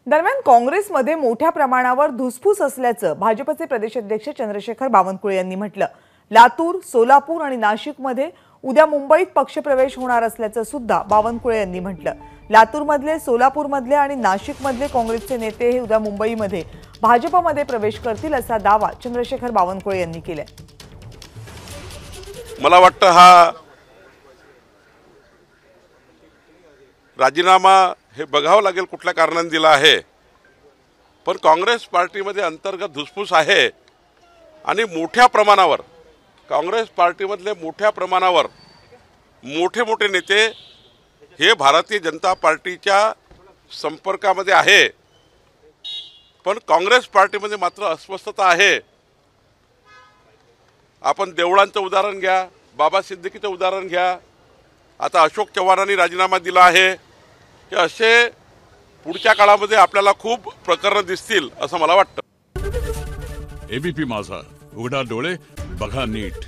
दरम्यान काँग्रेसमध्ये मोठ्या प्रमाणावर धुसफूस असल्याचं भाजपचे प्रदेशाध्यक्ष चंद्रशेखर बावनकुळे यांनी म्हटलं। लातूर, सोलापूर आणि नाशिकमध्ये उद्या मुंबईत पक्षप्रवेश होणार असल्याचं सुद्धा बावनकुळे यांनी म्हटलं। लातूरमधले, सोलापूरमधले आणि नाशिकमधले काँग्रेसचे नेते हे उद्या मुंबईमध्ये भाजपमध्ये प्रवेश करतील असा दावा चंद्रशेखर बावनकुळे यांनी केलाय। मला वाटतं हा राजीनामा हे बघावं लागेल कुठल्या कारणाने दिला आहे, पण काँग्रेस पार्टीमध्ये अंतर्गत धुसफूस आहे आणि मोठ्या प्रमाणावर काँग्रेस पार्टीमधले मोठ्या प्रमाणावर मोठे मोठे नेते हे भारतीय जनता पार्टीच्या संपर्कामध्ये आहे, पण काँग्रेस पार्टीमध्ये मात्र अस्वस्थता आहे। आपण देवळांचं उदाहरण घ्या, बाबा सिद्दीकीचं उदाहरण घ्या, आता अशोक चव्हाणांनी राजीनामा दिला आहे। हे असे पुढच्या काळामध्ये आपल्याला खूप प्रकरण दिसतील असं मला वाटतं। एबीपी माझा, उघडा डोळे बघा नीट।